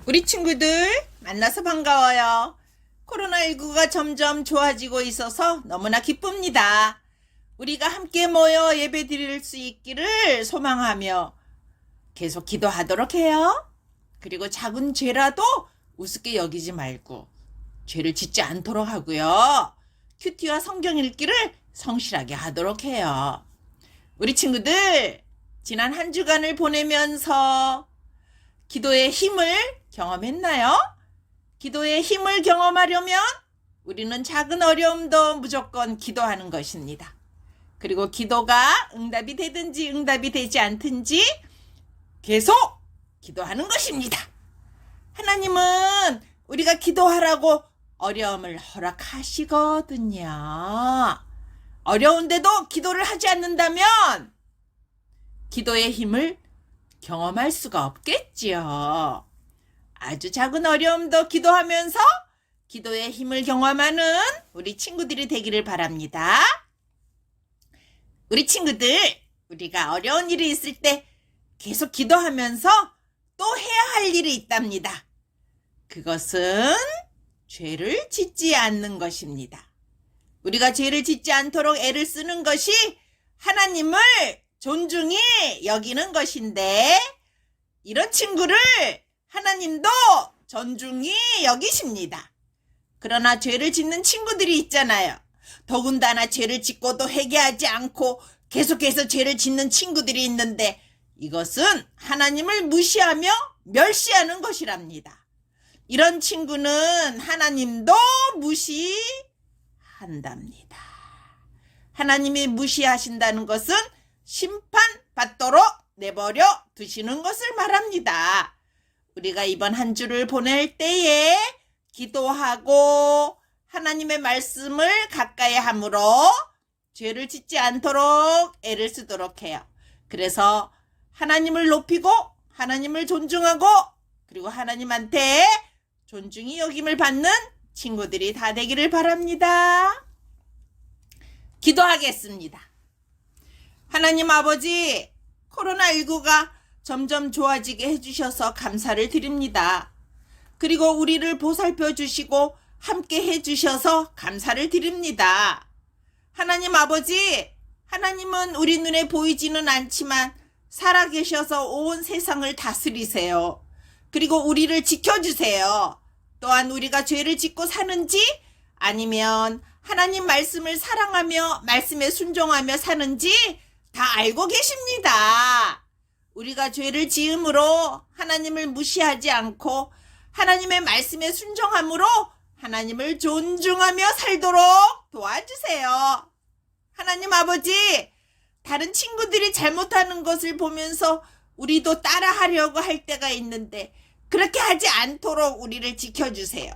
우리 친구들 만나서 반가워요. 코로나19가 점점 좋아지고 있어서 너무나 기쁩니다. 우리가 함께 모여 예배 드릴 수 있기를 소망하며 계속 기도하도록 해요. 그리고 작은 죄라도 우습게 여기지 말고 죄를 짓지 않도록 하고요. 큐티와 성경 읽기를 성실하게 하도록 해요. 우리 친구들 지난 한 주간을 보내면서 기도의 힘을 경험했나요? 기도의 힘을 경험하려면 우리는 작은 어려움도 무조건 기도하는 것입니다. 그리고 기도가 응답이 되든지 응답이 되지 않든지 계속 기도하는 것입니다. 하나님은 우리가 기도하라고 어려움을 허락하시거든요. 어려운데도 기도를 하지 않는다면 기도의 힘을 경험할 수가 없겠지요. 아주 작은 어려움도 기도하면서 기도의 힘을 경험하는 우리 친구들이 되기를 바랍니다. 우리 친구들, 우리가 어려운 일이 있을 때 계속 기도하면서 또 해야 할 일이 있답니다. 그것은 죄를 짓지 않는 것입니다. 우리가 죄를 짓지 않도록 애를 쓰는 것이 하나님을 존중히 여기는 것인데, 이런 친구를 하나님도 존중히 여기십니다. 그러나 죄를 짓는 친구들이 있잖아요. 더군다나 죄를 짓고도 회개하지 않고 계속해서 죄를 짓는 친구들이 있는데, 이것은 하나님을 무시하며 멸시하는 것이랍니다. 이런 친구는 하나님도 무시한답니다. 하나님이 무시하신다는 것은 심판받도록 내버려 두시는 것을 말합니다. 우리가 이번 한 주를 보낼 때에 기도하고 하나님의 말씀을 가까이 함으로 죄를 짓지 않도록 애를 쓰도록 해요. 그래서 하나님을 높이고 하나님을 존중하고 그리고 하나님한테 존중이 여김을 받는 친구들이 다 되기를 바랍니다. 기도하겠습니다. 하나님 아버지, 코로나19가 점점 좋아지게 해주셔서 감사를 드립니다. 그리고 우리를 보살펴 주시고 함께 해주셔서 감사를 드립니다. 하나님 아버지, 하나님은 우리 눈에 보이지는 않지만 살아계셔서 온 세상을 다스리세요. 그리고 우리를 지켜주세요. 또한 우리가 죄를 짓고 사는지 아니면 하나님 말씀을 사랑하며 말씀에 순종하며 사는지 다 알고 계십니다. 우리가 죄를 지음으로 하나님을 무시하지 않고 하나님의 말씀에 순종함으로 하나님을 존중하며 살도록 도와주세요. 하나님 아버지, 다른 친구들이 잘못하는 것을 보면서 우리도 따라하려고 할 때가 있는데 그렇게 하지 않도록 우리를 지켜주세요.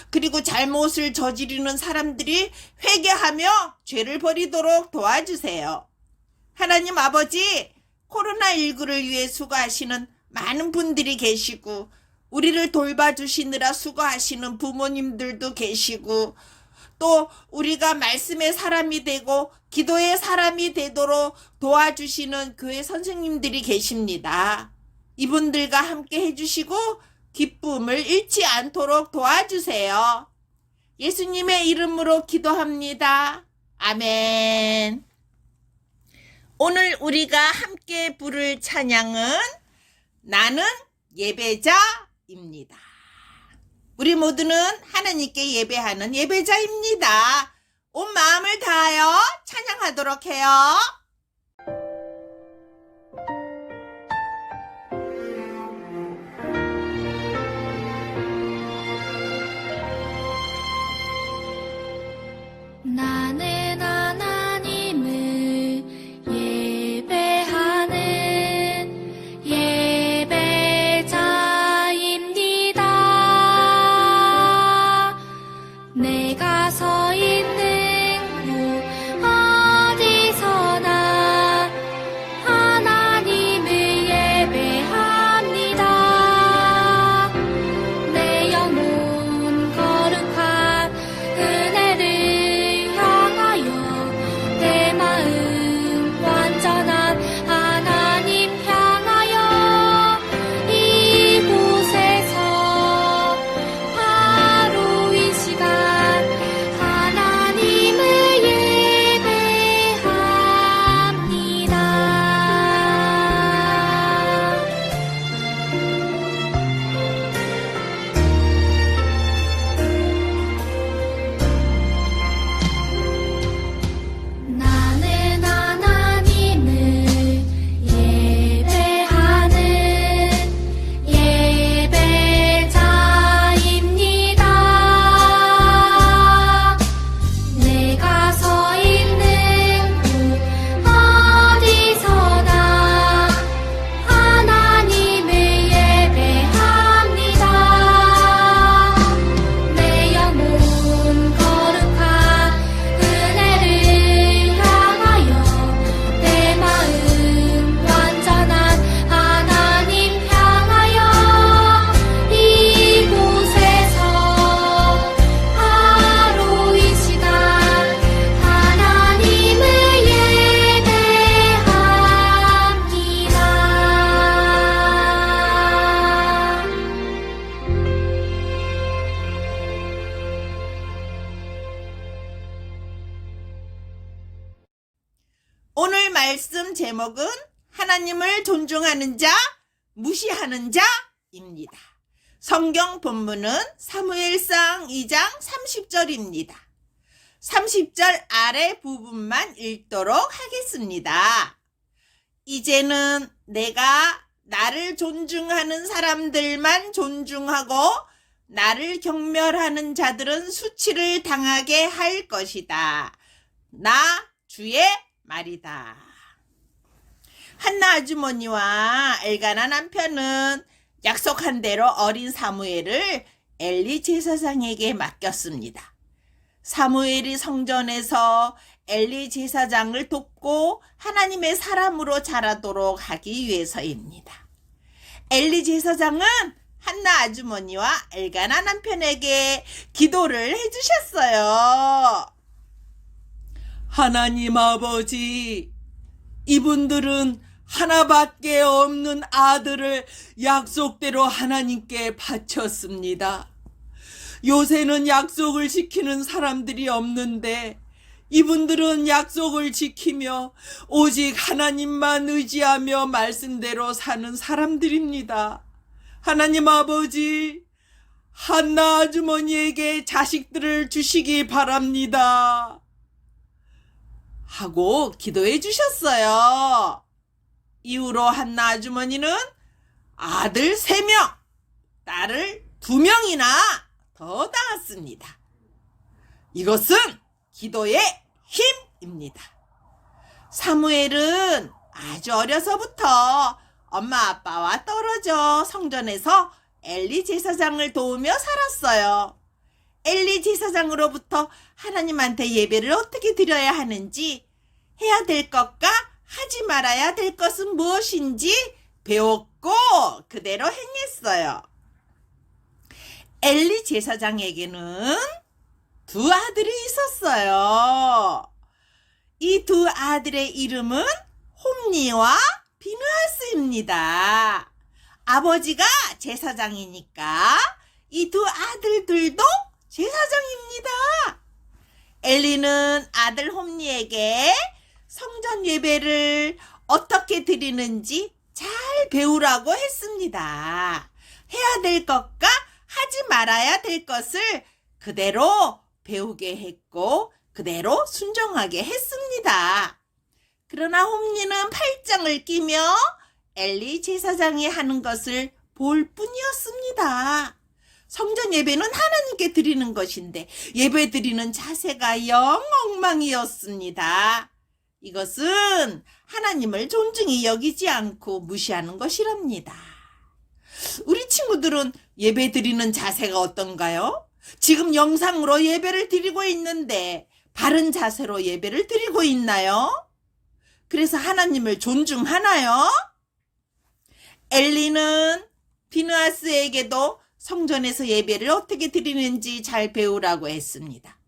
그리고 잘못을 저지르는 사람들이 회개하며 죄를 버리도록 도와주세요. 하나님 아버지, 코로나19를 위해 수고하시는 많은 분들이 계시고 우리를 돌봐주시느라 수고하시는 부모님들도 계시고 또 우리가 말씀의 사람이 되고 기도의 사람이 되도록 도와주시는 교회 선생님들이 계십니다. 이분들과 함께 해주시고 기쁨을 잃지 않도록 도와주세요. 예수님의 이름으로 기도합니다. 아멘. 오늘 우리가 함께 부를 찬양은 나는 예배자입니다. 우리 모두는 하나님께 예배하는 예배자입니다. 온 마음을 다하여 찬양하도록 해요. 나는 하나님을 예배하는 예배자입니다. 내가 서 있는 곳 어디서나 예배한 제목은 하나님을 존중하는 자, 무시하는 자입니다. 성경 본문은 사무엘상 2장 30절입니다. 30절 아래 부분만 읽도록 하겠습니다. 이제는 내가 나를 존중하는 사람들만 존중하고 나를 경멸하는 자들은 수치를 당하게 할 것이다. 나 주의 말이다. 한나 아주머니와 엘가나 남편은 약속한 대로 어린 사무엘을 엘리 제사장에게 맡겼습니다. 사무엘이 성전에서 엘리 제사장을 돕고 하나님의 사람으로 자라도록 하기 위해서입니다. 엘리 제사장은 한나 아주머니와 엘가나 남편에게 기도를 해주셨어요. 하나님 아버지, 이분들은 하나밖에 없는 아들을 약속대로 하나님께 바쳤습니다. 요새는 약속을 지키는 사람들이 없는데 이분들은 약속을 지키며 오직 하나님만 의지하며 말씀대로 사는 사람들입니다. 하나님 아버지, 한나 아주머니에게 자식들을 주시기 바랍니다. 하고 기도해 주셨어요. 이후로 한나 아주머니는 아들 3명, 딸을 2명이나 더 낳았습니다. 이것은 기도의 힘입니다. 사무엘은 아주 어려서부터 엄마 아빠와 떨어져 성전에서 엘리 제사장을 도우며 살았어요. 엘리 제사장으로부터 하나님한테 예배를 어떻게 드려야 하는지, 해야 될 것과 하지 말아야 될 것은 무엇인지 배웠고 그대로 행했어요. 엘리 제사장에게는 2 아들이 있었어요. 이 2 아들의 이름은 홈니와 비느하스입니다. 아버지가 제사장이니까 이 2 아들들도 제사장입니다. 엘리는 아들 홈니에게 성전 예배를 어떻게 드리는지 잘 배우라고 했습니다. 해야 될 것과 하지 말아야 될 것을 그대로 배우게 했고 그대로 순종하게 했습니다. 그러나 홈니는 팔짱을 끼며 엘리 제사장이 하는 것을 볼 뿐이었습니다. 성전 예배는 하나님께 드리는 것인데 예배 드리는 자세가 영 엉망이었습니다. 이것은 하나님을 존중히 여기지 않고 무시하는 것이랍니다. 우리 친구들은 예배 드리는 자세가 어떤가요? 지금 영상으로 예배를 드리고 있는데 바른 자세로 예배를 드리고 있나요? 그래서 하나님을 존중하나요? 엘리는 비느하스에게도 성전에서 예배를 어떻게 드리는지 잘 배우라고 했습니다.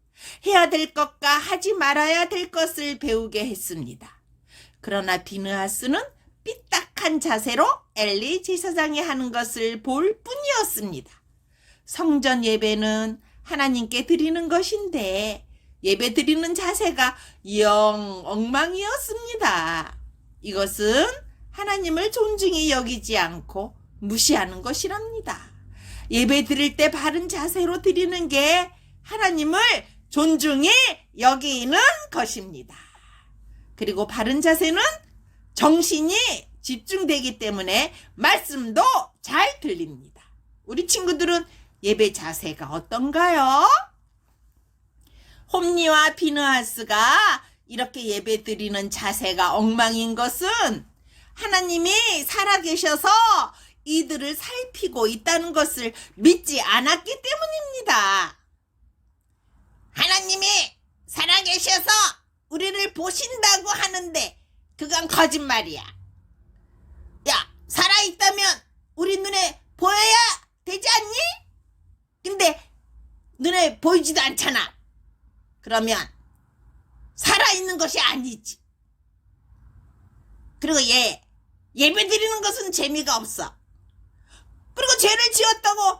해야 될 것과 하지 말아야 될 것을 배우게 했습니다. 그러나 비느하스는 삐딱한 자세로 엘리 제사장이 하는 것을 볼 뿐이었습니다. 성전 예배는 하나님께 드리는 것인데 예배 드리는 자세가 영 엉망이었습니다. 이것은 하나님을 존중히 여기지 않고 무시하는 것이랍니다. 예배 드릴 때 바른 자세로 드리는 게 하나님을 존중히 여기는 것입니다. 그리고 바른 자세는 정신이 집중되기 때문에 말씀도 잘 들립니다. 우리 친구들은 예배 자세가 어떤가요? 홈니와 비느하스가 이렇게 예배 드리는 자세가 엉망인 것은 하나님이 살아계셔서 이들을 살피고 있다는 것을 믿지 않았기 때문입니다. 하나님이 살아계셔서 우리를 보신다고 하는데 그건 거짓말이야. 야, 살아있다면 우리 눈에 보여야 되지 않니? 근데 눈에 보이지도 않잖아. 그러면 살아있는 것이 아니지. 그리고 예배 드리는 것은 재미가 없어. 그리고 죄를 지었다고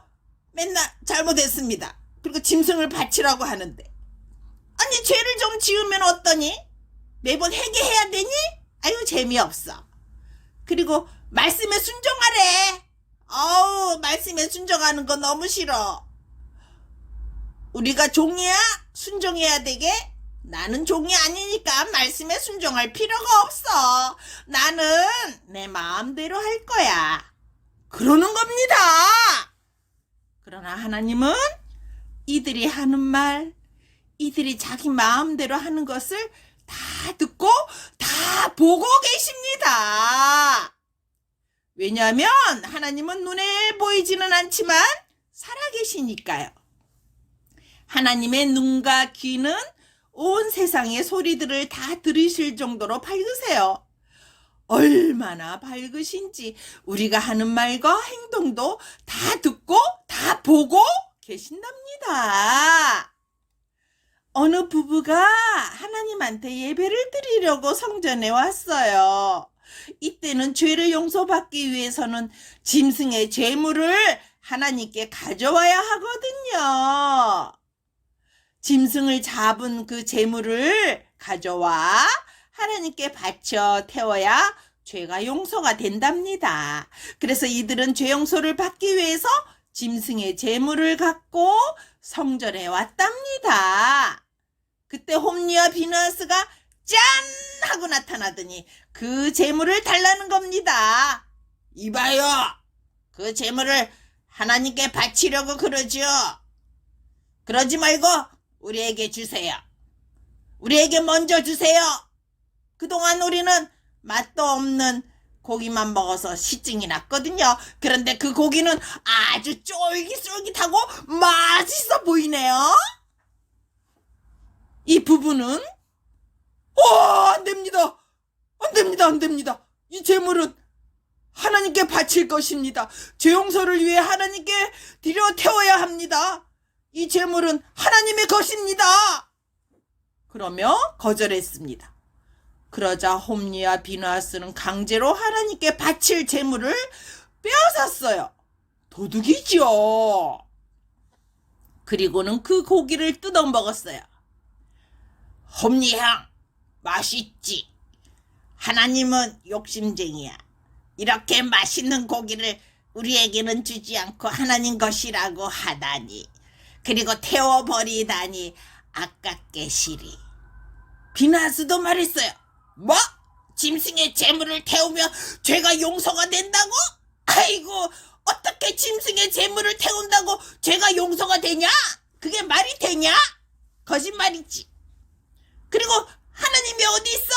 맨날 잘못했습니다. 그리고 짐승을 바치라고 하는데, 아니 죄를 좀 지으면 어떠니? 매번 회개해야 되니? 아유, 재미없어. 그리고 말씀에 순종하래. 말씀에 순종하는 거 너무 싫어. 우리가 종이야? 순종해야 되게? 나는 종이 아니니까 말씀에 순종할 필요가 없어. 나는 내 마음대로 할 거야. 그러는 겁니다. 그러나 하나님은 이들이 하는 말, 이들이 자기 마음대로 하는 것을 다 듣고 다 보고 계십니다. 왜냐하면 하나님은 눈에 보이지는 않지만 살아계시니까요. 하나님의 눈과 귀는 온 세상의 소리들을 다 들으실 정도로 밝으세요. 얼마나 밝으신지 우리가 하는 말과 행동도 다 듣고 다 보고 계신답니다. 어느 부부가 하나님한테 예배를 드리려고 성전에 왔어요. 이때는 죄를 용서받기 위해서는 짐승의 제물을 하나님께 가져와야 하거든요. 짐승을 잡은 그 제물을 가져와 하나님께 바쳐 태워야 죄가 용서가 된답니다. 그래서 이들은 죄 용서를 받기 위해서 짐승의 제물을 갖고 성전에 왔답니다. 그때 홈리와 비느하스가 짠! 하고 나타나더니 그 제물을 달라는 겁니다. 이봐요. 그 제물을 하나님께 바치려고 그러죠. 그러지 말고 우리에게 주세요. 우리에게 먼저 주세요. 그동안 우리는 맛도 없는 고기만 먹어서 시증이 났거든요. 그런데 그 고기는 아주 쫄깃쫄깃하고 맛있어 보이네요. 이 부부는 안 됩니다. 안 됩니다. 안 됩니다. 이 제물은 하나님께 바칠 것입니다. 죄 용서를 위해 하나님께 드려 태워야 합니다. 이 제물은 하나님의 것입니다. 그러며 거절했습니다. 그러자 홈리와 비느하스는 강제로 하나님께 바칠 제물을 빼앗았어요. 도둑이죠. 그리고는 그 고기를 뜯어 먹었어요. 홈리 형, 맛있지? 하나님은 욕심쟁이야. 이렇게 맛있는 고기를 우리에게는 주지 않고 하나님 것이라고 하다니. 그리고 태워버리다니 아깝게 시리. 비느하스도 말했어요. 뭐? 짐승의 제물을 태우면 죄가 용서가 된다고? 아이고, 어떻게 짐승의 제물을 태운다고 죄가 용서가 되냐? 그게 말이 되냐? 거짓말이지. 그리고 하나님이 어디 있어?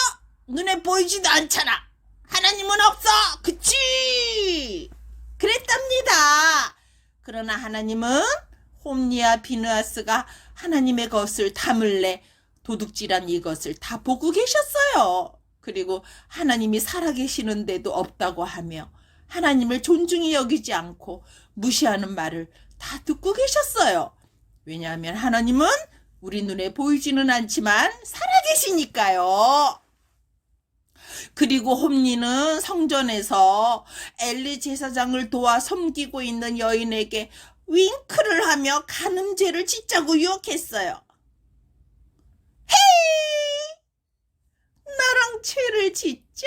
눈에 보이지도 않잖아. 하나님은 없어. 그치? 그랬답니다. 그러나 하나님은 홈리와 비느하스가 하나님의 것을 탐을래 도둑질한 이것을 다 보고 계셨어요. 그리고 하나님이 살아계시는데도 없다고 하며 하나님을 존중히 여기지 않고 무시하는 말을 다 듣고 계셨어요. 왜냐하면 하나님은 우리 눈에 보이지는 않지만 살아계시니까요. 그리고 홈리는 성전에서 엘리 제사장을 도와 섬기고 있는 여인에게 윙크를 하며 간음죄를 짓자고 유혹했어요. 헤이! 나랑 죄를 짓자?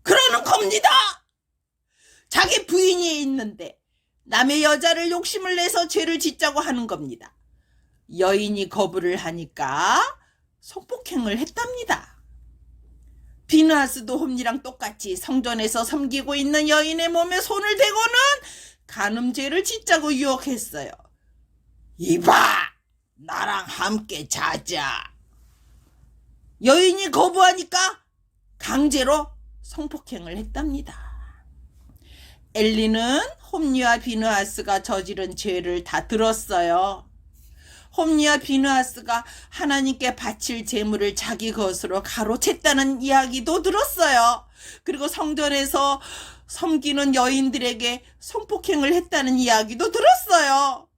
그러는 겁니다. 자기 부인이 있는데 남의 여자를 욕심을 내서 죄를 짓자고 하는 겁니다. 여인이 거부를 하니까 성폭행을 했답니다. 비느하스도 홈리랑 똑같이 성전에서 섬기고 있는 여인의 몸에 손을 대고는 간음죄를 짓자고 유혹했어요. 이봐! 나랑 함께 자자. 여인이 거부하니까 강제로 성폭행을 했답니다. 엘리는 홈리와 비느하스가 저지른 죄를 다 들었어요. 홈리와 비느하스가 하나님께 바칠 제물을 자기 것으로 가로챘다는 이야기도 들었어요. 그리고 성전에서 섬기는 여인들에게 성폭행을 했다는 이야기도 들었어요.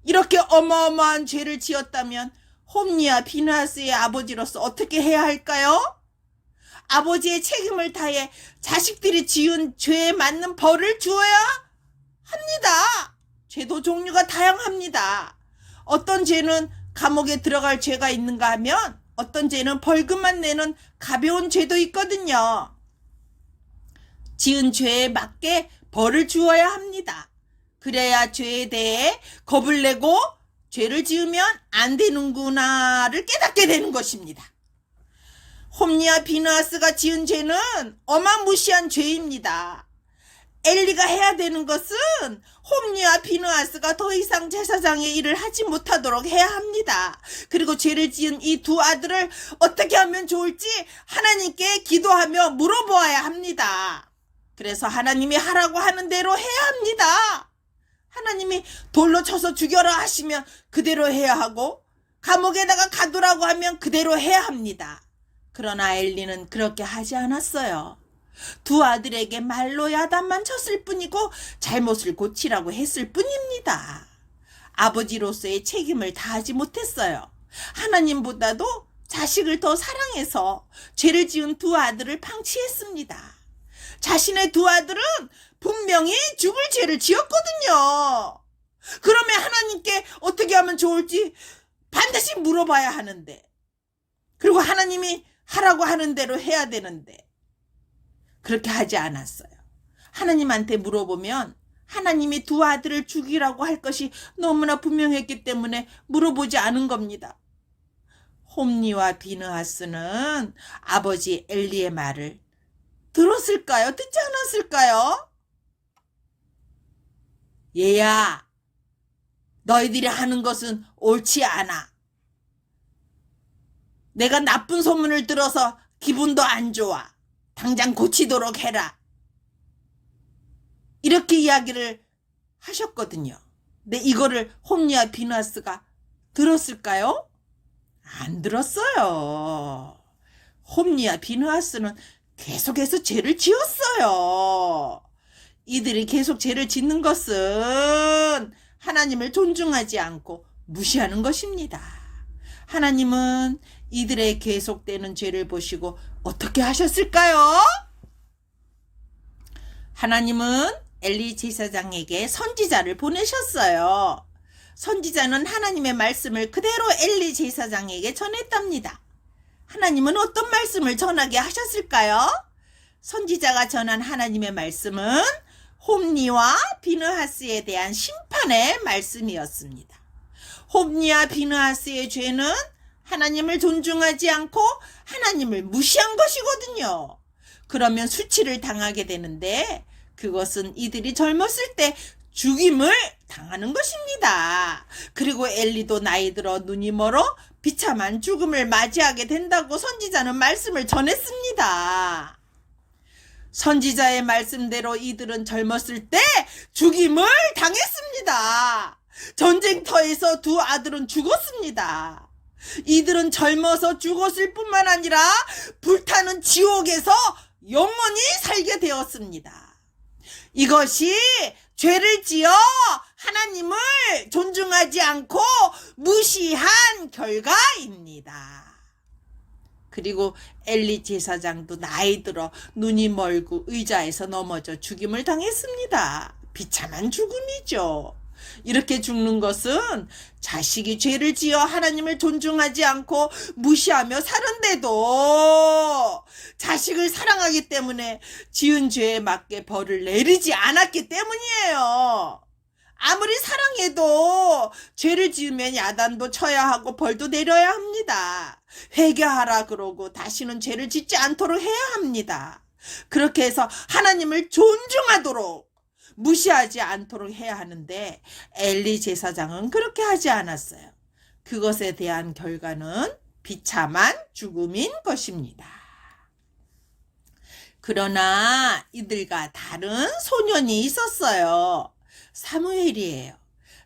이렇게 어마어마한 죄를 지었다면 홈리와 비느하스의 아버지로서 어떻게 해야 할까요? 아버지의 책임을 다해 자식들이 지은 죄에 맞는 벌을 주어야 합니다. 죄도 종류가 다양합니다. 어떤 죄는 감옥에 들어갈 죄가 있는가 하면 어떤 죄는 벌금만 내는 가벼운 죄도 있거든요. 지은 죄에 맞게 벌을 주어야 합니다. 그래야 죄에 대해 겁을 내고 죄를 지으면 안 되는구나를 깨닫게 되는 것입니다. 홈리와 비느하스가 지은 죄는 어마무시한 죄입니다. 엘리가 해야 되는 것은 홈리와 비느하스가 더 이상 제사장의 일을 하지 못하도록 해야 합니다. 그리고 죄를 지은 이 두 아들을 어떻게 하면 좋을지 하나님께 기도하며 물어보아야 합니다. 그래서 하나님이 하라고 하는 대로 해야 합니다. 하나님이 돌로 쳐서 죽여라 하시면 그대로 해야 하고, 감옥에다가 가두라고 하면 그대로 해야 합니다. 그러나 엘리는 그렇게 하지 않았어요. 두 아들에게 말로 야단만 쳤을 뿐이고 잘못을 고치라고 했을 뿐입니다. 아버지로서의 책임을 다하지 못했어요. 하나님보다도 자식을 더 사랑해서 죄를 지은 두 아들을 방치했습니다. 자신의 두 아들은 분명히 죽을 죄를 지었거든요. 그러면 하나님께 어떻게 하면 좋을지 반드시 물어봐야 하는데, 그리고 하나님이 하라고 하는 대로 해야 되는데 그렇게 하지 않았어요. 하나님한테 물어보면 하나님이 두 아들을 죽이라고 할 것이 너무나 분명했기 때문에 물어보지 않은 겁니다. 홈리와 비느하스는 아버지 엘리의 말을 들었을까요? 듣지 않았을까요? 얘야, 너희들이 하는 것은 옳지 않아. 내가 나쁜 소문을 들어서 기분도 안 좋아. 당장 고치도록 해라. 이렇게 이야기를 하셨거든요. 근데 이거를 홈리와 비느하스가 들었을까요? 안 들었어요. 홈리와 비느하스는 계속해서 죄를 지었어요. 이들이 계속 죄를 짓는 것은 하나님을 존중하지 않고 무시하는 것입니다. 하나님은 이들의 계속되는 죄를 보시고 어떻게 하셨을까요? 하나님은 엘리 제사장에게 선지자를 보내셨어요. 선지자는 하나님의 말씀을 그대로 엘리 제사장에게 전했답니다. 하나님은 어떤 말씀을 전하게 하셨을까요? 선지자가 전한 하나님의 말씀은 홈리와 비느하스에 대한 심판의 말씀이었습니다. 홈리와 비느하스의 죄는 하나님을 존중하지 않고 하나님을 무시한 것이거든요. 그러면 수치를 당하게 되는데 그것은 이들이 젊었을 때 죽임을 당하는 것입니다. 그리고 엘리도 나이 들어 눈이 멀어 비참한 죽음을 맞이하게 된다고 선지자는 말씀을 전했습니다. 선지자의 말씀대로 이들은 젊었을 때 죽임을 당했습니다. 전쟁터에서 두 아들은 죽었습니다. 이들은 젊어서 죽었을 뿐만 아니라 불타는 지옥에서 영원히 살게 되었습니다. 이것이 죄를 지어 하나님을 존중하지 않고 무시한 결과입니다. 그리고 엘리 제사장도 나이 들어 눈이 멀고 의자에서 넘어져 죽임을 당했습니다. 비참한 죽음이죠. 이렇게 죽는 것은 자식이 죄를 지어 하나님을 존중하지 않고 무시하며 사는데도 자식을 사랑하기 때문에 지은 죄에 맞게 벌을 내리지 않았기 때문이에요. 아무리 사랑해도 죄를 지으면 야단도 쳐야 하고 벌도 내려야 합니다. 회개하라 그러고 다시는 죄를 짓지 않도록 해야 합니다. 그렇게 해서 하나님을 존중하도록 무시하지 않도록 해야 하는데 엘리 제사장은 그렇게 하지 않았어요. 그것에 대한 결과는 비참한 죽음인 것입니다. 그러나 이들과 다른 소년이 있었어요. 사무엘이에요.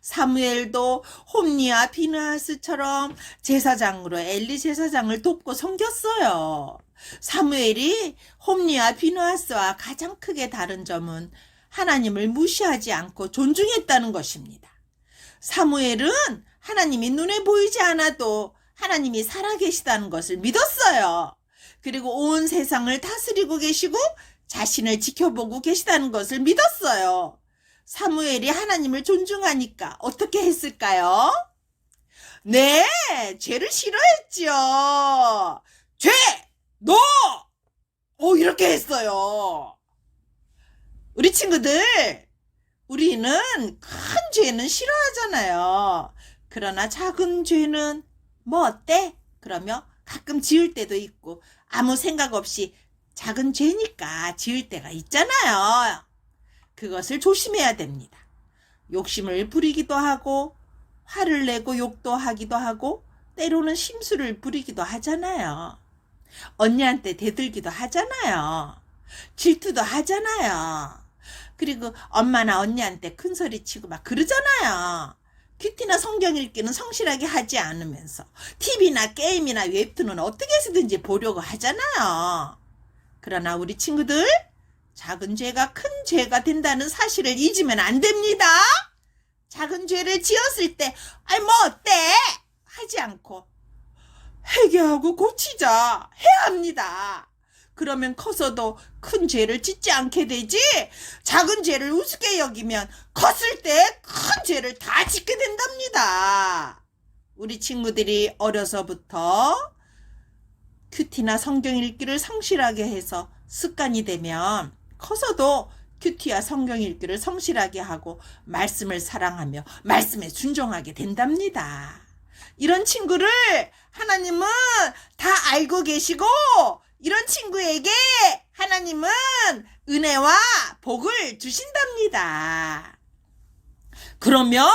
사무엘도 홈리와 비느하스처럼 제사장으로 엘리 제사장을 돕고 섬겼어요. 사무엘이 홈리와 비느하스와 가장 크게 다른 점은 하나님을 무시하지 않고 존중했다는 것입니다. 사무엘은 하나님이 눈에 보이지 않아도 하나님이 살아계시다는 것을 믿었어요. 그리고 온 세상을 다스리고 계시고 자신을 지켜보고 계시다는 것을 믿었어요. 사무엘이 하나님을 존중하니까 어떻게 했을까요? 네, 죄를 싫어했죠. 죄! 너! 이렇게 했어요. 우리 친구들, 우리는 큰 죄는 싫어하잖아요. 그러나 작은 죄는 뭐 어때? 그러며 가끔 지을 때도 있고 아무 생각 없이 작은 죄니까 지을 때가 있잖아요. 그것을 조심해야 됩니다. 욕심을 부리기도 하고 화를 내고 욕도 하기도 하고 때로는 심술을 부리기도 하잖아요. 언니한테 대들기도 하잖아요. 질투도 하잖아요. 그리고 엄마나 언니한테 큰소리 치고 막 그러잖아요. 큐티나 성경 읽기는 성실하게 하지 않으면서 TV나 게임이나 웹툰은 어떻게 해서든지 보려고 하잖아요. 그러나 우리 친구들, 작은 죄가 큰 죄가 된다는 사실을 잊으면 안 됩니다. 작은 죄를 지었을 때 뭐 어때? 하지 않고 회개하고 고치자 해야 합니다. 그러면 커서도 큰 죄를 짓지 않게 되지, 작은 죄를 우습게 여기면 컸을 때 큰 죄를 다 짓게 된답니다. 우리 친구들이 어려서부터 큐티나 성경 읽기를 성실하게 해서 습관이 되면 커서도 큐티와 성경 읽기를 성실하게 하고 말씀을 사랑하며 말씀에 순종하게 된답니다. 이런 친구를 하나님은 다 알고 계시고 이런 친구에게 하나님은 은혜와 복을 주신답니다. 그러면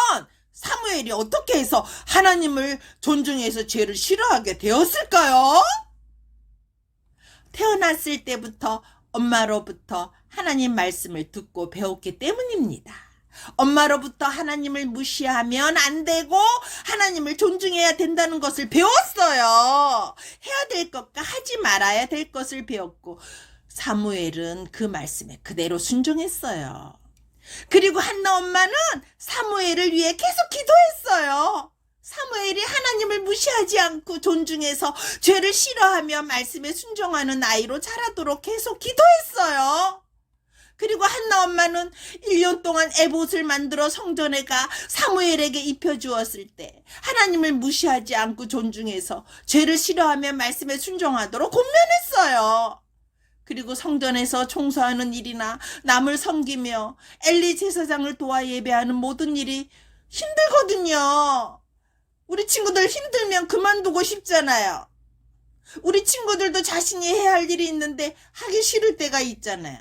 사무엘이 어떻게 해서 하나님을 존중해서 죄를 싫어하게 되었을까요? 태어났을 때부터 엄마로부터 하나님 말씀을 듣고 배웠기 때문입니다. 엄마로부터 하나님을 무시하면 안 되고 하나님을 존중해야 된다는 것을 배웠어요. 해야 될 것과 하지 말아야 될 것을 배웠고 사무엘은 그 말씀에 그대로 순종했어요. 그리고 한나 엄마는 사무엘을 위해 계속 기도했어요. 사무엘이 하나님을 무시하지 않고 존중해서 죄를 싫어하며 말씀에 순종하는 아이로 자라도록 계속 기도했어요. 그리고 한나 엄마는 1년 동안 에봇을 만들어 성전에 가 사무엘에게 입혀주었을 때 하나님을 무시하지 않고 존중해서 죄를 싫어하며 말씀에 순종하도록 권면했어요. 그리고 성전에서 청소하는 일이나 남을 섬기며 엘리 제사장을 도와 예배하는 모든 일이 힘들거든요. 우리 친구들 힘들면 그만두고 싶잖아요. 우리 친구들도 자신이 해야 할 일이 있는데 하기 싫을 때가 있잖아요.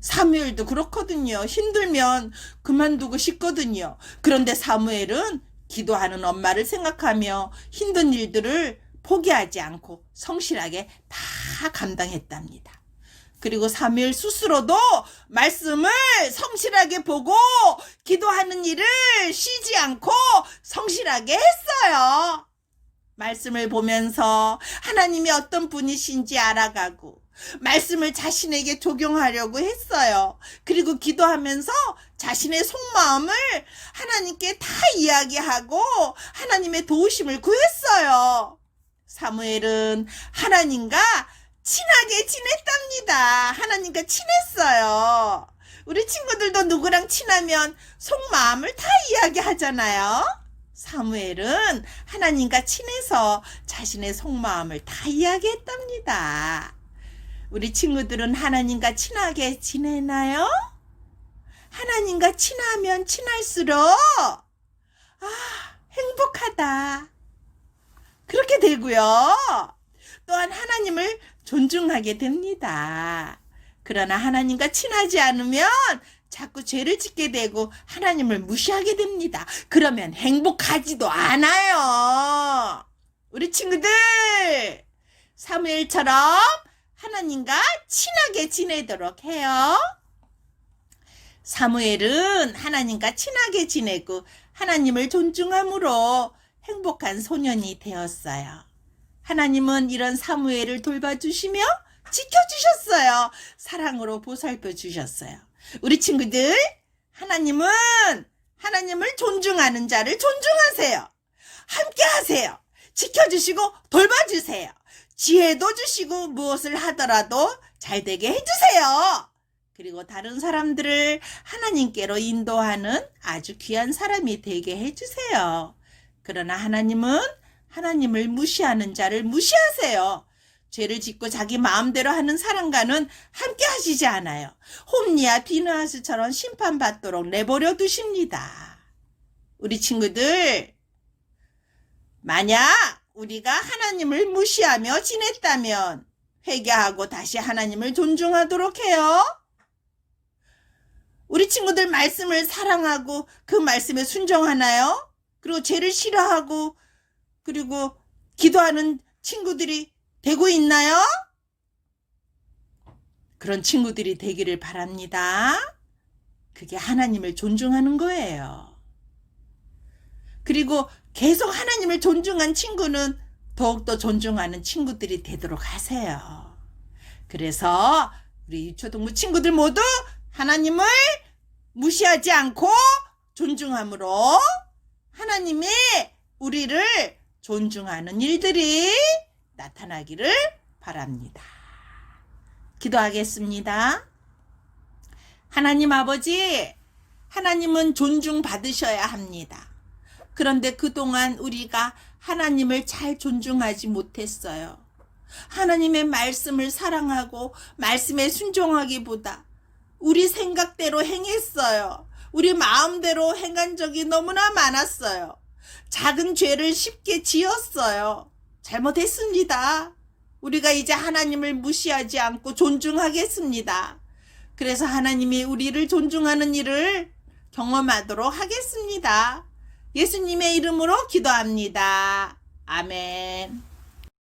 사무엘도 그렇거든요. 힘들면 그만두고 싶거든요. 그런데 사무엘은 기도하는 엄마를 생각하며 힘든 일들을 포기하지 않고 성실하게 다 감당했답니다. 그리고 사무엘 스스로도 말씀을 성실하게 보고 기도하는 일을 쉬지 않고 성실하게 했어요. 말씀을 보면서 하나님이 어떤 분이신지 알아가고 말씀을 자신에게 적용하려고 했어요. 그리고 기도하면서 자신의 속마음을 하나님께 다 이야기하고 하나님의 도우심을 구했어요. 사무엘은 하나님과 친하게 지냈답니다. 하나님과 친했어요. 우리 친구들도 누구랑 친하면 속마음을 다 이야기하잖아요. 사무엘은 하나님과 친해서 자신의 속마음을 다 이야기했답니다. 우리 친구들은 하나님과 친하게 지내나요? 하나님과 친하면 친할수록 행복하다. 그렇게 되고요. 또한 하나님을 존중하게 됩니다. 그러나 하나님과 친하지 않으면 자꾸 죄를 짓게 되고 하나님을 무시하게 됩니다. 그러면 행복하지도 않아요. 우리 친구들, 사무엘처럼 하나님과 친하게 지내도록 해요. 사무엘은 하나님과 친하게 지내고 하나님을 존중함으로 행복한 소년이 되었어요. 하나님은 이런 사무엘을 돌봐주시며 지켜주셨어요. 사랑으로 보살펴 주셨어요. 우리 친구들, 하나님은 하나님을 존중하는 자를 존중하세요. 함께 하세요. 지켜주시고 돌봐주세요. 지혜도 주시고 무엇을 하더라도 잘 되게 해주세요. 그리고 다른 사람들을 하나님께로 인도하는 아주 귀한 사람이 되게 해주세요. 그러나 하나님은 하나님을 무시하는 자를 무시하세요. 죄를 짓고 자기 마음대로 하는 사람과는 함께 하시지 않아요. 홈리와 비느하스처럼 심판받도록 내버려 두십니다. 우리 친구들, 만약 우리가 하나님을 무시하며 지냈다면 회개하고 다시 하나님을 존중하도록 해요. 우리 친구들 말씀을 사랑하고 그 말씀에 순종하나요? 그리고 죄를 싫어하고 그리고 기도하는 친구들이 되고 있나요? 그런 친구들이 되기를 바랍니다. 그게 하나님을 존중하는 거예요. 그리고 계속 하나님을 존중한 친구는 더욱더 존중하는 친구들이 되도록 하세요. 그래서 우리 유초동부 친구들 모두 하나님을 무시하지 않고 존중함으로 하나님이 우리를 존중하는 일들이 나타나기를 바랍니다. 기도하겠습니다. 하나님 아버지, 하나님은 존중받으셔야 합니다. 그런데 그동안 우리가 하나님을 잘 존중하지 못했어요. 하나님의 말씀을 사랑하고 말씀에 순종하기보다 우리 생각대로 행했어요. 우리 마음대로 행한 적이 너무나 많았어요. 작은 죄를 쉽게 지었어요. 잘못했습니다. 우리가 이제 하나님을 무시하지 않고 존중하겠습니다. 그래서 하나님이 우리를 존중하는 일을 경험하도록 하겠습니다. 예수님의 이름으로 기도합니다. 아멘.